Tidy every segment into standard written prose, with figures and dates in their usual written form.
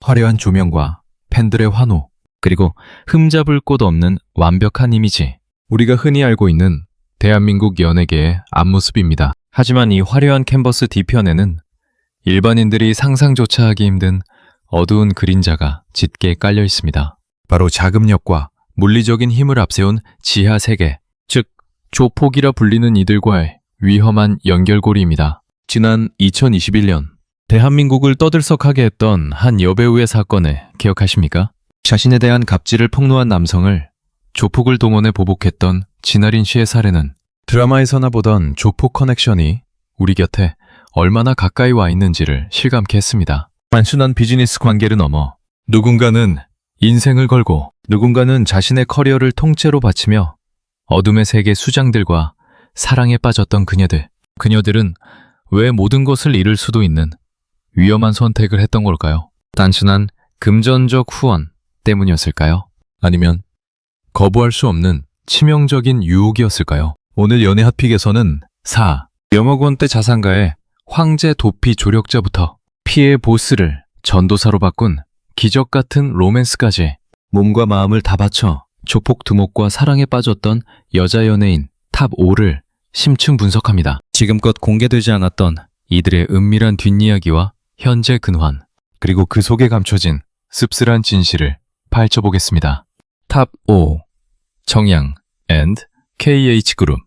화려한 조명과 팬들의 환호, 그리고 흠잡을 곳 없는 완벽한 이미지. 우리가 흔히 알고 있는 대한민국 연예계의 앞모습입니다. 하지만 이 화려한 캔버스 뒤편에는 일반인들이 상상조차 하기 힘든 어두운 그림자가 짙게 깔려 있습니다. 바로 자금력과 물리적인 힘을 앞세운 지하 세계, 즉 조폭이라 불리는 이들과의 위험한 연결고리입니다. 지난 2021년 대한민국을 떠들썩하게 했던 한 여배우의 사건을 기억하십니까? 자신에 대한 갑질을 폭로한 남성을 조폭을 동원해 보복했던 진아린 씨의 사례는 드라마에서나 보던 조폭 커넥션이 우리 곁에 얼마나 가까이 와 있는지를 실감케 했습니다. 단순한 비즈니스 관계를 넘어 누군가는 인생을 걸고 누군가는 자신의 커리어를 통째로 바치며 어둠의 세계 수장들과 사랑에 빠졌던 그녀들. 그녀들은 왜 모든 것을 잃을 수도 있는 위험한 선택을 했던 걸까요? 단순한 금전적 후원 때문이었을까요? 아니면 거부할 수 없는 치명적인 유혹이었을까요? 오늘 연애 핫픽에서는 4억 원대 자산가의 황제 도피 조력자부터 피해 보스를 전도사로 바꾼 기적 같은 로맨스까지 몸과 마음을 다 바쳐 조폭 두목과 사랑에 빠졌던 여자 연예인 탑 5를 심층 분석합니다. 지금껏 공개되지 않았던 이들의 은밀한 뒷이야기와 현재 근황, 그리고 그 속에 감춰진 씁쓸한 진실을 파헤쳐보겠습니다. 탑 5. 정양 앤드 KH그룹.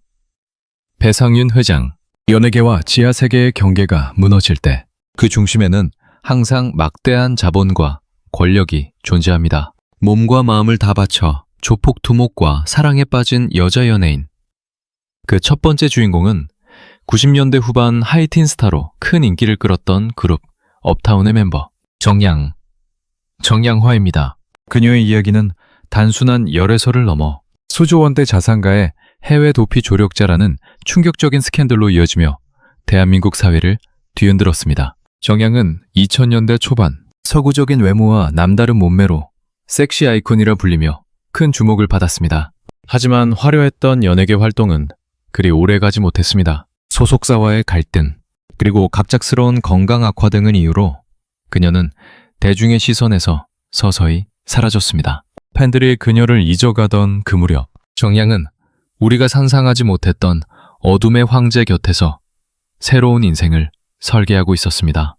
배상윤 회장. 연예계와 지하세계의 경계가 무너질 때 그 중심에는 항상 막대한 자본과 권력이 존재합니다. 몸과 마음을 다 바쳐 조폭 두목과 사랑에 빠진 여자 연예인. 그 첫 번째 주인공은 90년대 후반 하이틴 스타로 큰 인기를 끌었던 그룹 업타운의 멤버 정양화입니다. 그녀의 이야기는 단순한 열애설을 넘어 수조원대 자산가의 해외 도피 조력자라는 충격적인 스캔들로 이어지며 대한민국 사회를 뒤흔들었습니다. 정양은 2000년대 초반 서구적인 외모와 남다른 몸매로 섹시 아이콘이라 불리며 큰 주목을 받았습니다. 하지만 화려했던 연예계 활동은 그리 오래가지 못했습니다. 소속사와의 갈등, 그리고 갑작스러운 건강 악화 등을 이유로 그녀는 대중의 시선에서 서서히 사라졌습니다. 팬들이 그녀를 잊어가던 그 무렵, 정양은 우리가 상상하지 못했던 어둠의 황제 곁에서 새로운 인생을 설계하고 있었습니다.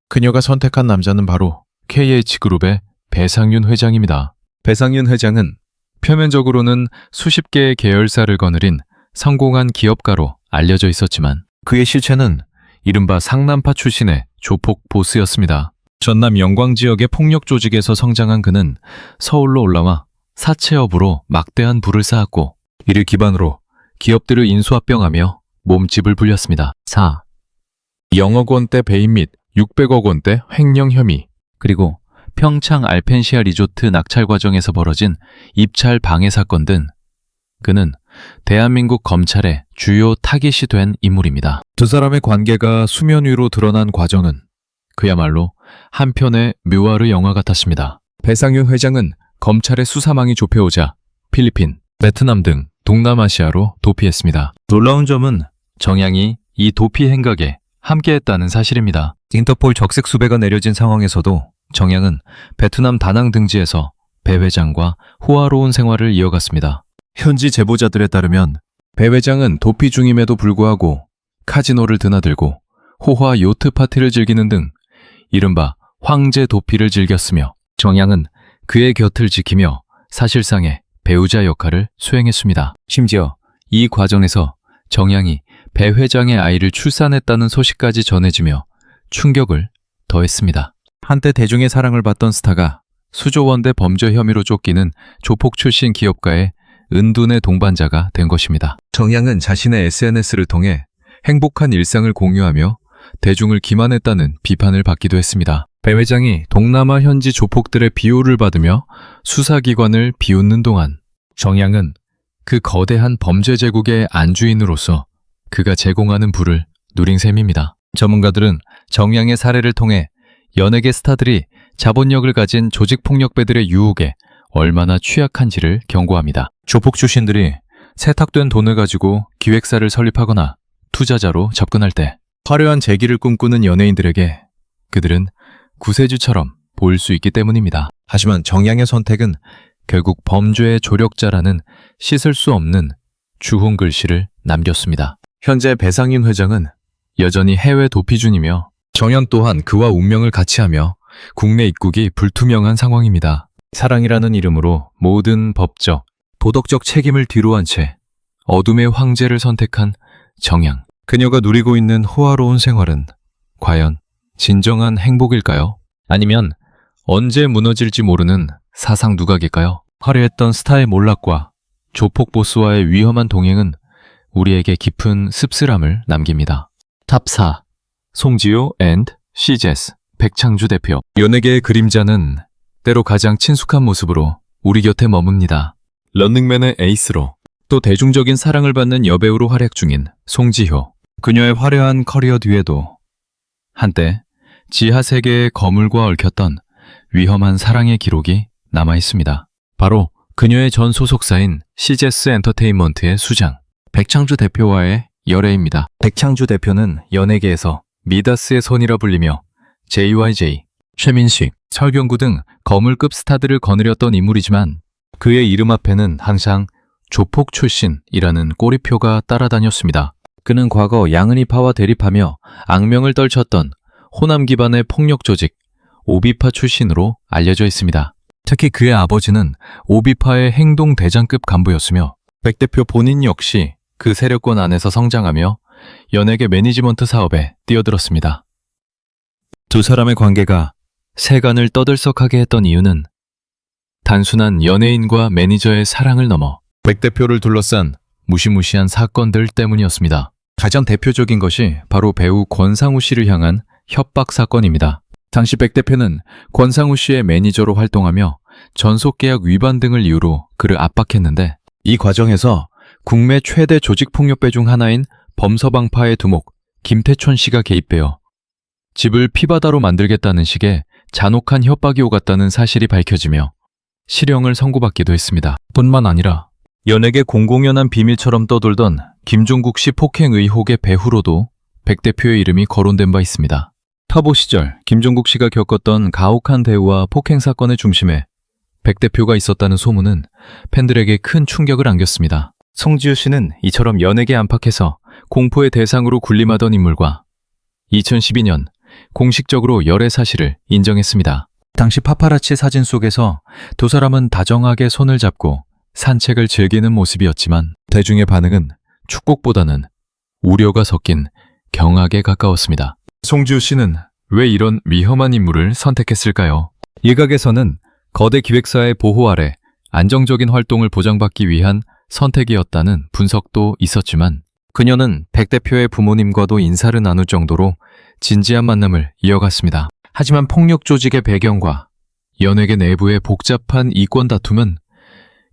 그녀가 선택한 남자는 바로 KH그룹의 배상윤 회장입니다. 배상윤 회장은 표면적으로는 수십 개의 계열사를 거느린 성공한 기업가로 알려져 있었지만 그의 실체는 이른바 상남파 출신의 조폭 보스였습니다. 전남 영광 지역의 폭력 조직에서 성장한 그는 서울로 올라와 사채업으로 막대한 부를 쌓았고 이를 기반으로 기업들을 인수합병하며 몸집을 불렸습니다. 4. 0억 원대 배임 및 600억 원대 횡령 혐의, 그리고 평창 알펜시아 리조트 낙찰 과정에서 벌어진 입찰 방해 사건 등 그는 대한민국 검찰의 주요 타깃이 된 인물입니다. 두 사람의 관계가 수면 위로 드러난 과정은 그야말로 한편의 묘하르 영화 같았습니다. 배상윤 회장은 검찰의 수사망이 좁혀오자 필리핀, 베트남 등 동남아시아로 도피했습니다. 놀라운 점은 정양이 이 도피 행각에 함께했다는 사실입니다. 인터폴 적색 수배가 내려진 상황에서도 정양은 베트남 다낭 등지에서 배 회장과 호화로운 생활을 이어갔습니다. 현지 제보자들에 따르면 배 회장은 도피 중임에도 불구하고 카지노를 드나들고 호화 요트 파티를 즐기는 등 이른바 황제 도피를 즐겼으며 정양은 그의 곁을 지키며 사실상의 배우자 역할을 수행했습니다. 심지어 이 과정에서 정양이 배 회장의 아이를 출산했다는 소식까지 전해지며 충격을 더했습니다. 한때 대중의 사랑을 받던 스타가 수조원대 범죄 혐의로 쫓기는 조폭 출신 기업가의 은둔의 동반자가 된 것입니다. 정양은 자신의 SNS를 통해 행복한 일상을 공유하며 대중을 기만했다는 비판을 받기도 했습니다. 배 회장이 동남아 현지 조폭들의 비호를 받으며 수사기관을 비웃는 동안 정양은 그 거대한 범죄 제국의 안주인으로서 그가 제공하는 부를 누린 셈입니다. 전문가들은 정양의 사례를 통해 연예계 스타들이 자본력을 가진 조직폭력배들의 유혹에 얼마나 취약한지를 경고합니다. 조폭 출신들이 세탁된 돈을 가지고 기획사를 설립하거나 투자자로 접근할 때 화려한 재기를 꿈꾸는 연예인들에게 그들은 구세주처럼 보일 수 있기 때문입니다. 하지만 정양의 선택은 결국 범죄의 조력자라는 씻을 수 없는 주홍 글씨를 남겼습니다. 현재 배상윤 회장은 여전히 해외 도피중이며 정양 또한 그와 운명을 같이하며 국내 입국이 불투명한 상황입니다. 사랑이라는 이름으로 모든 법적, 도덕적 책임을 뒤로한 채 어둠의 황제를 선택한 정양. 그녀가 누리고 있는 호화로운 생활은 과연 진정한 행복일까요? 아니면 언제 무너질지 모르는 사상 누각일까요? 화려했던 스타의 몰락과 조폭 보스와의 위험한 동행은 우리에게 깊은 씁쓸함을 남깁니다. 탑 4. 송지효 앤드 시제스 백창주 대표. 연예계의 그림자는 때로 가장 친숙한 모습으로 우리 곁에 머뭅니다. 런닝맨의 에이스로 또 대중적인 사랑을 받는 여배우로 활약 중인 송지효. 그녀의 화려한 커리어 뒤에도 한때 지하 세계의 거물과 얽혔던 위험한 사랑의 기록이 남아 있습니다. 바로 그녀의 전 소속사인 시제스 엔터테인먼트의 수장 백창주 대표와의 열애입니다. 백창주 대표는 연예계에서 미다스의 손이라 불리며 JYJ, 최민식, 설경구 등 거물급 스타들을 거느렸던 인물이지만 그의 이름 앞에는 항상 조폭 출신이라는 꼬리표가 따라다녔습니다. 그는 과거 양은이파와 대립하며 악명을 떨쳤던 호남 기반의 폭력 조직 오비파 출신으로 알려져 있습니다. 특히 그의 아버지는 오비파의 행동 대장급 간부였으며 백 대표 본인 역시 그 세력권 안에서 성장하며 연예계 매니지먼트 사업에 뛰어들었습니다. 두 사람의 관계가 세간을 떠들썩하게 했던 이유는 단순한 연예인과 매니저의 사랑을 넘어 백 대표를 둘러싼 무시무시한 사건들 때문이었습니다. 가장 대표적인 것이 바로 배우 권상우 씨를 향한 협박 사건입니다. 당시 백 대표는 권상우 씨의 매니저로 활동하며 전속계약 위반 등을 이유로 그를 압박했는데 이 과정에서 국내 최대 조직폭력배 중 하나인 범서방파의 두목 김태촌 씨가 개입되어 집을 피바다로 만들겠다는 식의 잔혹한 협박이 오갔다는 사실이 밝혀지며 실형을 선고받기도 했습니다. 뿐만 아니라 연예계 공공연한 비밀처럼 떠돌던 김종국 씨 폭행 의혹의 배후로도 백 대표의 이름이 거론된 바 있습니다. 터보 시절 김종국 씨가 겪었던 가혹한 대우와 폭행 사건의 중심에 백 대표가 있었다는 소문은 팬들에게 큰 충격을 안겼습니다. 송지효 씨는 이처럼 연예계 안팎에서 공포의 대상으로 군림하던 인물과 2012년 공식적으로 열애 사실을 인정했습니다. 당시 파파라치 사진 속에서 두 사람은 다정하게 손을 잡고 산책을 즐기는 모습이었지만 대중의 반응은 축복보다는 우려가 섞인 경악에 가까웠습니다. 송지효 씨는 왜 이런 위험한 인물을 선택했을까요? 일각에서는 거대 기획사의 보호 아래 안정적인 활동을 보장받기 위한 선택이었다는 분석도 있었지만 그녀는 백 대표의 부모님과도 인사를 나눌 정도로 진지한 만남을 이어갔습니다. 하지만 폭력 조직의 배경과 연예계 내부의 복잡한 이권 다툼은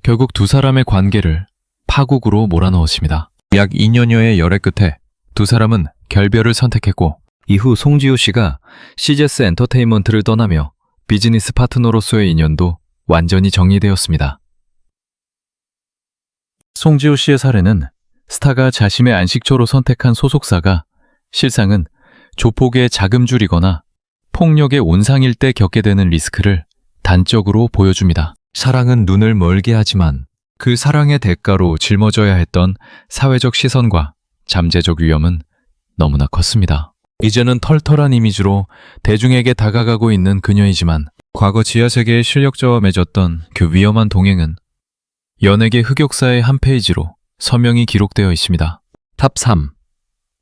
결국 두 사람의 관계를 파국으로 몰아넣었습니다. 약 2년여의 열애 끝에 두 사람은 결별을 선택했고 이후 송지효 씨가 시제스 엔터테인먼트를 떠나며 비즈니스 파트너로서의 인연도 완전히 정리되었습니다. 송지효 씨의 사례는 스타가 자신의 안식처로 선택한 소속사가 실상은 조폭의 자금줄이거나 폭력의 온상일 때 겪게 되는 리스크를 단적으로 보여줍니다. 사랑은 눈을 멀게 하지만 그 사랑의 대가로 짊어져야 했던 사회적 시선과 잠재적 위험은 너무나 컸습니다. 이제는 털털한 이미지로 대중에게 다가가고 있는 그녀이지만 과거 지하세계의 실력자와 맺었던 그 위험한 동행은 연예계 흑역사의 한 페이지로 서명이 기록되어 있습니다. 탑 3.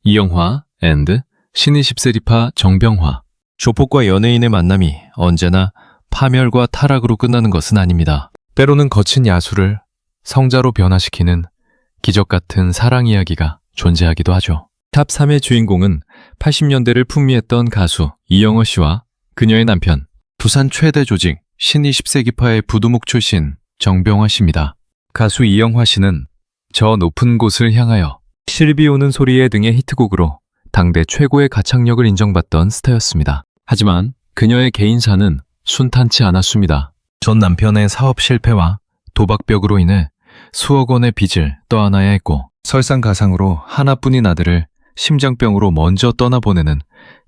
이영화 앤드 신의 10세리파 정병화. 조폭과 연예인의 만남이 언제나 파멸과 타락으로 끝나는 것은 아닙니다. 때로는 거친 야수를 성자로 변화시키는 기적 같은 사랑 이야기가 존재하기도 하죠. 탑 3의 주인공은 80년대를 풍미했던 가수 이영어 씨와 그녀의 남편, 부산 최대 조직 신의 10세기파의 부두목 출신 정병화 씨입니다. 가수 이영화 씨는 저 높은 곳을 향하여, 실비 오는 소리에 등의 히트곡으로 당대 최고의 가창력을 인정받던 스타였습니다. 하지만 그녀의 개인사는 순탄치 않았습니다. 전 남편의 사업 실패와 도박벽으로 인해 수억 원의 빚을 떠안아야 했고 설상가상으로 하나뿐인 아들을 심장병으로 먼저 떠나보내는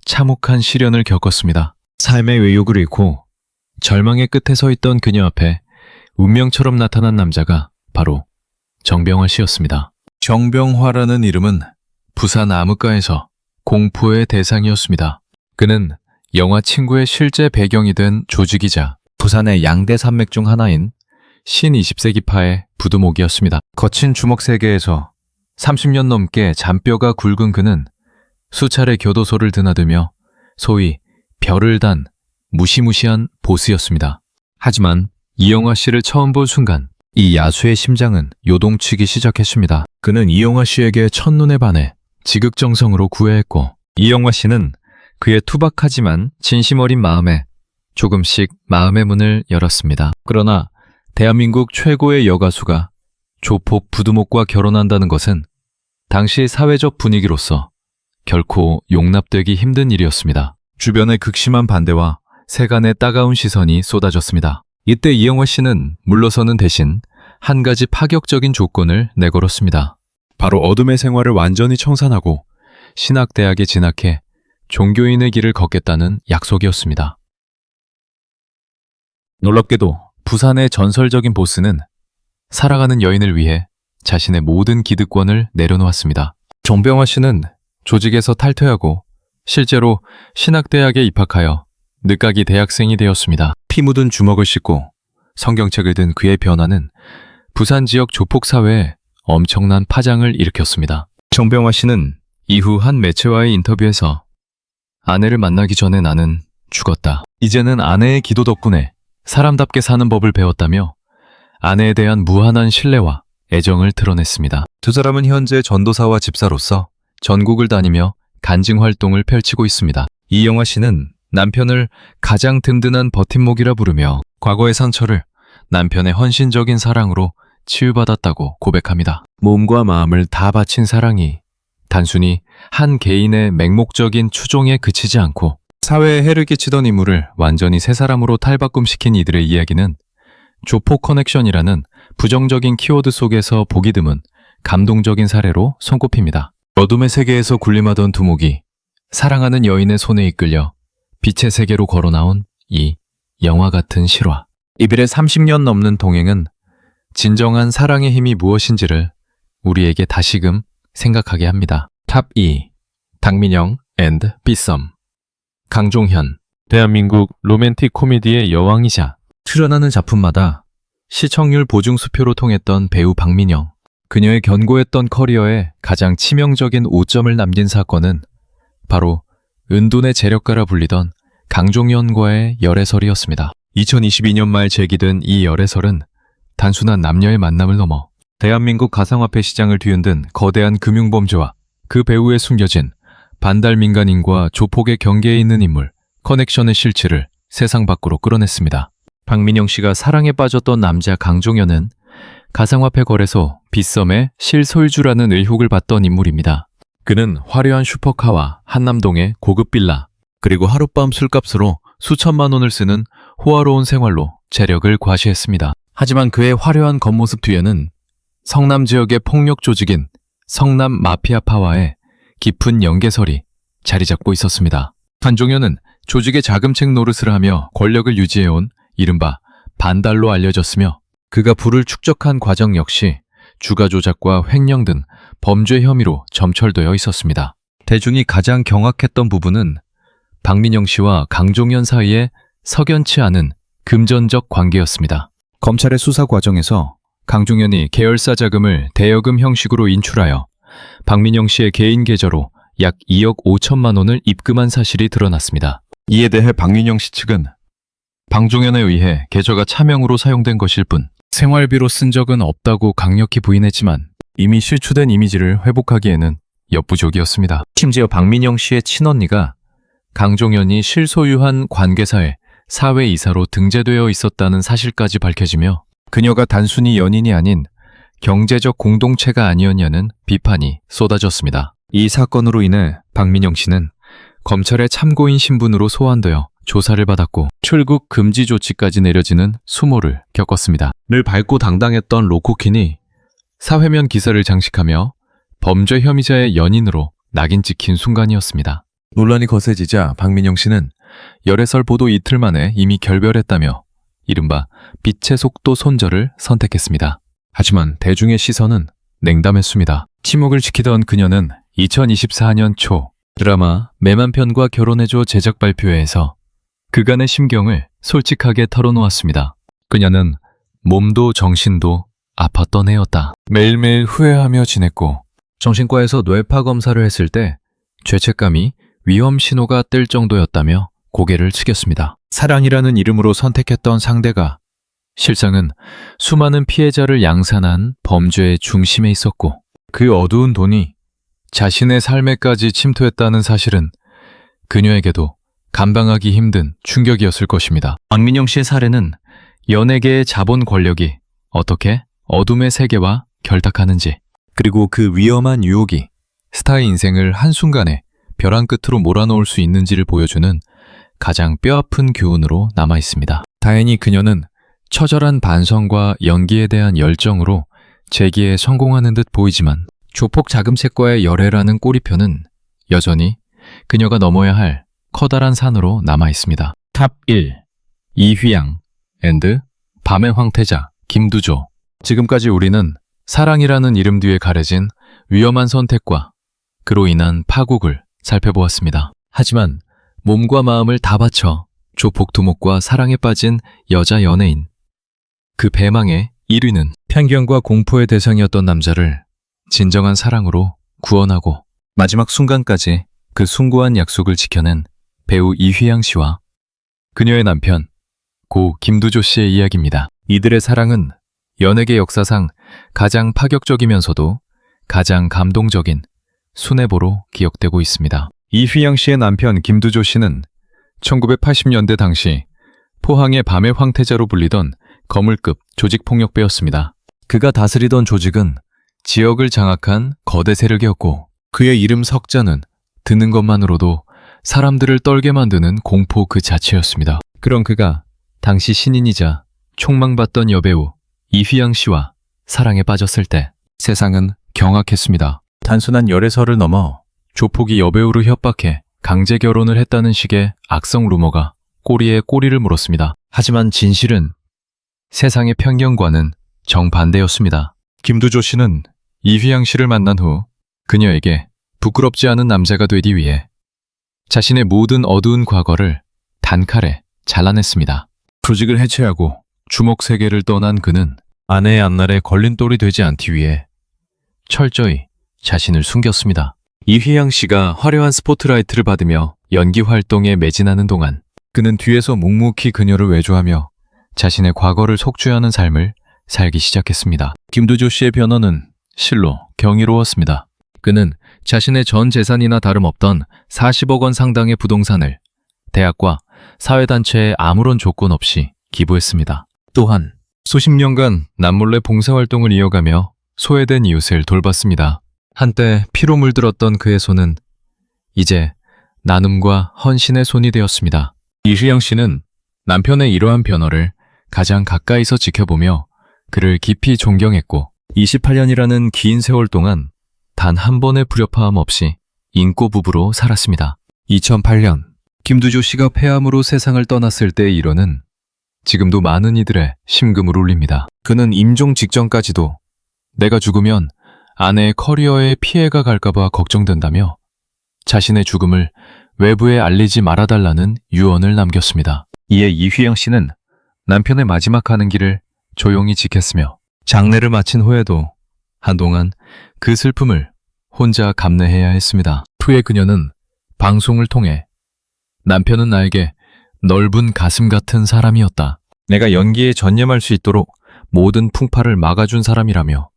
참혹한 시련을 겪었습니다. 삶의 외욕을 잃고 절망의 끝에 서 있던 그녀 앞에 운명처럼 나타난 남자가 바로 정병화 씨였습니다. 정병화라는 이름은 부산 암흑가에서 공포의 대상이었습니다. 그는 영화 친구의 실제 배경이 된 조직이자 부산의 양대 산맥 중 하나인 신 20세기파의 부두목이었습니다. 거친 주먹 세계에서 30년 넘게 잔뼈가 굵은 그는 수차례 교도소를 드나들며 소위 별을 단 무시무시한 보스였습니다. 하지만 이영화 씨를 처음 본 순간 이 야수의 심장은 요동치기 시작했습니다. 그는 이영화 씨에게 첫눈에 반해 지극정성으로 구애했고 이영화 씨는 그의 투박하지만 진심 어린 마음에 조금씩 마음의 문을 열었습니다. 그러나 대한민국 최고의 여가수가 조폭 부두목과 결혼한다는 것은 당시 사회적 분위기로서 결코 용납되기 힘든 일이었습니다. 주변의 극심한 반대와 세간의 따가운 시선이 쏟아졌습니다. 이때 이영화 씨는 물러서는 대신 한 가지 파격적인 조건을 내걸었습니다. 바로 어둠의 생활을 완전히 청산하고 신학대학에 진학해 종교인의 길을 걷겠다는 약속이었습니다. 놀랍게도 부산의 전설적인 보스는 살아가는 여인을 위해 자신의 모든 기득권을 내려놓았습니다. 정병화 씨는 조직에서 탈퇴하고 실제로 신학대학에 입학하여 늦가기 대학생이 되었습니다. 피 묻은 주먹을 씻고 성경책을 든 그의 변화는 부산 지역 조폭 사회에 엄청난 파장을 일으켰습니다. 정병화 씨는 이후 한 매체와의 인터뷰에서 아내를 만나기 전에 나는 죽었다. 이제는 아내의 기도 덕분에 사람답게 사는 법을 배웠다며 아내에 대한 무한한 신뢰와 애정을 드러냈습니다. 두 사람은 현재 전도사와 집사로서 전국을 다니며 간증 활동을 펼치고 있습니다. 이영화 씨는 남편을 가장 든든한 버팀목이라 부르며 과거의 상처를 남편의 헌신적인 사랑으로 치유받았다고 고백합니다. 몸과 마음을 다 바친 사랑이 단순히 한 개인의 맹목적인 추종에 그치지 않고 사회에 해를 끼치던 인물을 완전히 새 사람으로 탈바꿈시킨 이들의 이야기는 조폭 커넥션이라는 부정적인 키워드 속에서 보기 드문 감동적인 사례로 손꼽힙니다. 어둠의 세계에서 군림하던 두목이 사랑하는 여인의 손에 이끌려 빛의 세계로 걸어나온 이 영화 같은 실화. 이별의 30년 넘는 동행은 진정한 사랑의 힘이 무엇인지를 우리에게 다시금 생각하게 합니다. 탑 2. 박민영 앤드 비썸. 강종현. 대한민국 로맨틱 코미디의 여왕이자 출연하는 작품마다 시청률 보증수표로 통했던 배우 박민영. 그녀의 견고했던 커리어에 가장 치명적인 오점을 남긴 사건은 바로 은둔의 재력가라 불리던 강종현과의 열애설이었습니다. 2022년 말 제기된 이 열애설은 단순한 남녀의 만남을 넘어 대한민국 가상화폐 시장을 뒤흔든 거대한 금융범죄와 그 배후에 숨겨진 반달 민간인과 조폭의 경계에 있는 인물, 커넥션의 실체를 세상 밖으로 끌어냈습니다. 박민영 씨가 사랑에 빠졌던 남자 강종현은 가상화폐 거래소 비썸의 실소유주라는 의혹을 받던 인물입니다. 그는 화려한 슈퍼카와 한남동의 고급 빌라, 그리고 하룻밤 술값으로 수천만 원을 쓰는 호화로운 생활로 재력을 과시했습니다. 하지만 그의 화려한 겉모습 뒤에는 성남 지역의 폭력 조직인 성남 마피아파와의 깊은 연계설이 자리 잡고 있었습니다. 강종현은 조직의 자금책 노릇을 하며 권력을 유지해온 이른바 반달로 알려졌으며 그가 부를 축적한 과정 역시 주가 조작과 횡령 등 범죄 혐의로 점철되어 있었습니다. 대중이 가장 경악했던 부분은 박민영 씨와 강종현 사이에 석연치 않은 금전적 관계였습니다. 검찰의 수사 과정에서 강종현이 계열사 자금을 대여금 형식으로 인출하여 박민영 씨의 개인 계좌로 약 2억 5천만 원을 입금한 사실이 드러났습니다. 이에 대해 박민영 씨 측은 강종현에 의해 계좌가 차명으로 사용된 것일 뿐 생활비로 쓴 적은 없다고 강력히 부인했지만 이미 실추된 이미지를 회복하기에는 역부족이었습니다. 심지어 박민영 씨의 친언니가 강종현이 실소유한 관계사에 사회이사로 등재되어 있었다는 사실까지 밝혀지며 그녀가 단순히 연인이 아닌 경제적 공동체가 아니었냐는 비판이 쏟아졌습니다. 이 사건으로 인해 박민영 씨는 검찰의 참고인 신분으로 소환되어 조사를 받았고 출국 금지 조치까지 내려지는 수모를 겪었습니다. 늘 밝고 당당했던 로코킨이 사회면 기사를 장식하며 범죄 혐의자의 연인으로 낙인 찍힌 순간이었습니다. 논란이 거세지자 박민영 씨는 열애설 보도 이틀 만에 이미 결별했다며 이른바 빛의 속도 손절을 선택했습니다. 하지만 대중의 시선은 냉담했습니다. 침묵을 지키던 그녀는 2024년 초 드라마 매만 편과 결혼해줘 제작 발표회에서 그간의 심경을 솔직하게 털어놓았습니다. 그녀는 몸도 정신도 아팠던 애였다. 매일매일 후회하며 지냈고 정신과에서 뇌파 검사를 했을 때 죄책감이 위험 신호가 뜰 정도였다며 고개를 숙였습니다. 사랑이라는 이름으로 선택했던 상대가 실상은 수많은 피해자를 양산한 범죄의 중심에 있었고 그 어두운 돈이 자신의 삶에까지 침투했다는 사실은 그녀에게도 감당하기 힘든 충격이었을 것입니다. 박민영 씨의 사례는 연예계의 자본 권력이 어떻게 어둠의 세계와 결탁하는지, 그리고 그 위험한 유혹이 스타의 인생을 한순간에 벼랑 끝으로 몰아넣을 수 있는지를 보여주는 가장 뼈아픈 교훈으로 남아 있습니다. 다행히 그녀는 처절한 반성과 연기에 대한 열정으로 재기에 성공하는 듯 보이지만 조폭 자금세과의 열애라는 꼬리표는 여전히 그녀가 넘어야 할 커다란 산으로 남아 있습니다. 탑 1. 이휘양 앤드 밤의 황태자 김두조. 지금까지 우리는 사랑이라는 이름 뒤에 가려진 위험한 선택과 그로 인한 파국을 살펴보았습니다. 하지만 몸과 마음을 다 바쳐 조폭 두목과 사랑에 빠진 여자 연예인. 그 배망의 1위는 편견과 공포의 대상이었던 남자를 진정한 사랑으로 구원하고 마지막 순간까지 그 숭고한 약속을 지켜낸 배우 이휘양 씨와 그녀의 남편 고 김두조 씨의 이야기입니다. 이들의 사랑은 연예계 역사상 가장 파격적이면서도 가장 감동적인 수뇌보로 기억되고 있습니다. 이휘양 씨의 남편 김두조 씨는 1980년대 당시 포항의 밤의 황태자로 불리던 거물급 조직폭력배였습니다. 그가 다스리던 조직은 지역을 장악한 거대 세력이었고 그의 이름 석자는 듣는 것만으로도 사람들을 떨게 만드는 공포 그 자체였습니다. 그런 그가 당시 신인이자 촉망받던 여배우 이휘양 씨와 사랑에 빠졌을 때 세상은 경악했습니다. 단순한 열애설을 넘어 조폭이 여배우를 협박해 강제 결혼을 했다는 식의 악성 루머가 꼬리에 꼬리를 물었습니다. 하지만 진실은 세상의 편견과는 정반대였습니다. 김두조 씨는 이휘양 씨를 만난 후 그녀에게 부끄럽지 않은 남자가 되기 위해 자신의 모든 어두운 과거를 단칼에 잘라냈습니다. 조직을 해체하고 주목 세계를 떠난 그는 아내의 앞날에 걸림돌이 되지 않기 위해 철저히 자신을 숨겼습니다. 이휘양 씨가 화려한 스포트라이트를 받으며 연기 활동에 매진하는 동안 그는 뒤에서 묵묵히 그녀를 외조하며 자신의 과거를 속죄하는 삶을 살기 시작했습니다. 김두조 씨의 변화는 실로 경이로웠습니다. 그는 자신의 전 재산이나 다름없던 40억 원 상당의 부동산을 대학과 사회단체에 아무런 조건 없이 기부했습니다. 또한 수십 년간 남몰래 봉사활동을 이어가며 소외된 이웃을 돌봤습니다. 한때 피로 물들었던 그의 손은 이제 나눔과 헌신의 손이 되었습니다. 이휘양 씨는 남편의 이러한 변화를 가장 가까이서 지켜보며 그를 깊이 존경했고 28년이라는 긴 세월 동안 단 한 번의 불협화음 없이 인꼬 부부로 살았습니다. 2008년 김두조 씨가 폐암으로 세상을 떠났을 때의 일화는 지금도 많은 이들의 심금을 울립니다. 그는 임종 직전까지도 내가 죽으면 아내의 커리어에 피해가 갈까봐 걱정된다며 자신의 죽음을 외부에 알리지 말아달라는 유언을 남겼습니다. 이에 이휘양 씨는 남편의 마지막 가는 길을 조용히 지켰으며 장례를 마친 후에도 한동안 그 슬픔을 혼자 감내해야 했습니다. 후에 그녀는 방송을 통해 남편은 나에게 넓은 가슴 같은 사람이었다. 내가 연기에 전념할 수 있도록 모든 풍파를 막아준 사람이라며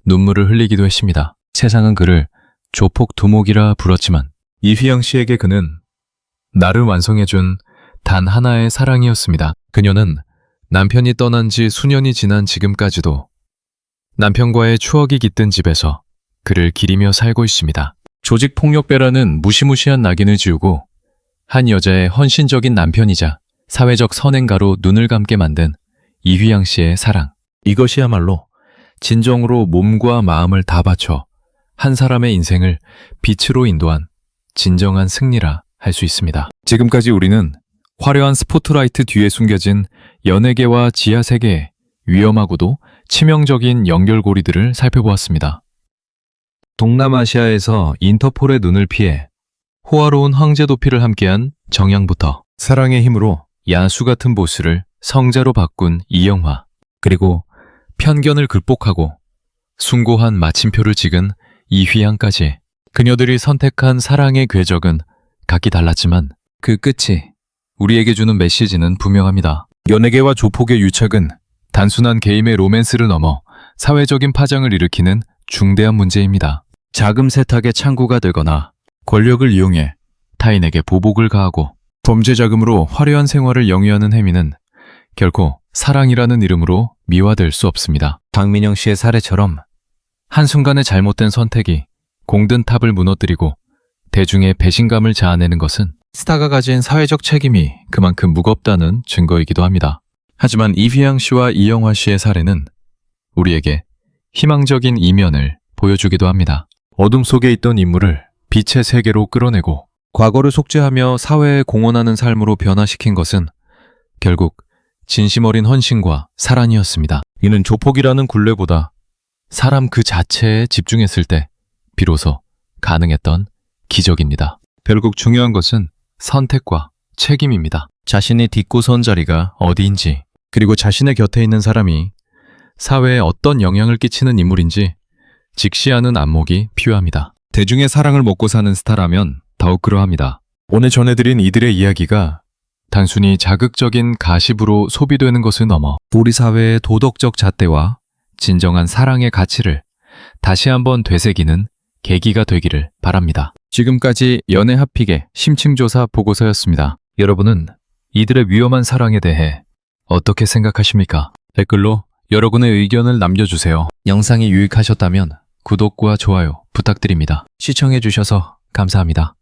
눈물을 흘리기도 했습니다. 세상은 그를 조폭 두목이라 불렀지만 이휘양 씨에게 그는 나를 완성해준 단 하나의 사랑이었습니다. 그녀는 남편이 떠난 지 수년이 지난 지금까지도 남편과의 추억이 깃든 집에서 그를 기리며 살고 있습니다. 조직폭력배라는 무시무시한 낙인을 지우고 한 여자의 헌신적인 남편이자 사회적 선행가로 눈을 감게 만든 이휘양 씨의 사랑. 이것이야말로 진정으로 몸과 마음을 다 바쳐 한 사람의 인생을 빛으로 인도한 진정한 승리라 할 수 있습니다. 지금까지 우리는 화려한 스포트라이트 뒤에 숨겨진 연예계와 지하세계의 위험하고도 치명적인 연결고리들을 살펴보았습니다. 동남아시아에서 인터폴의 눈을 피해 호화로운 황제 도피를 함께한 정양부터 사랑의 힘으로 야수 같은 보스를 성자로 바꾼 이영화, 그리고 편견을 극복하고 숭고한 마침표를 찍은 이휘양까지 그녀들이 선택한 사랑의 궤적은 각기 달랐지만 그 끝이 우리에게 주는 메시지는 분명합니다. 연예계와 조폭의 유착은 단순한 게임의 로맨스를 넘어 사회적인 파장을 일으키는 중대한 문제입니다. 자금 세탁의 창구가 되거나 권력을 이용해 타인에게 보복을 가하고 범죄 자금으로 화려한 생활을 영위하는 행위는 결코 사랑이라는 이름으로 미화될 수 없습니다. 박민영 씨의 사례처럼 한순간의 잘못된 선택이 공든 탑을 무너뜨리고 대중의 배신감을 자아내는 것은 스타가 가진 사회적 책임이 그만큼 무겁다는 증거이기도 합니다. 하지만 이휘양 씨와 이영화 씨의 사례는 우리에게 희망적인 이면을 보여주기도 합니다. 어둠 속에 있던 인물을 빛의 세계로 끌어내고 과거를 속죄하며 사회에 공헌하는 삶으로 변화시킨 것은 결국 진심 어린 헌신과 사랑이었습니다. 이는 조폭이라는 굴레보다 사람 그 자체에 집중했을 때 비로소 가능했던 기적입니다. 결국 중요한 것은 선택과 책임입니다. 자신이 딛고 선 자리가 어디인지, 그리고 자신의 곁에 있는 사람이 사회에 어떤 영향을 끼치는 인물인지 직시하는 안목이 필요합니다. 대중의 사랑을 먹고 사는 스타라면 더욱 그러합니다. 오늘 전해드린 이들의 이야기가 단순히 자극적인 가십으로 소비되는 것을 넘어 우리 사회의 도덕적 잣대와 진정한 사랑의 가치를 다시 한번 되새기는 계기가 되기를 바랍니다. 지금까지 연애 핫픽의 심층조사 보고서였습니다. 여러분은 이들의 위험한 사랑에 대해 어떻게 생각하십니까? 댓글로 여러분의 의견을 남겨주세요. 영상이 유익하셨다면 구독과 좋아요 부탁드립니다. 시청해주셔서 감사합니다.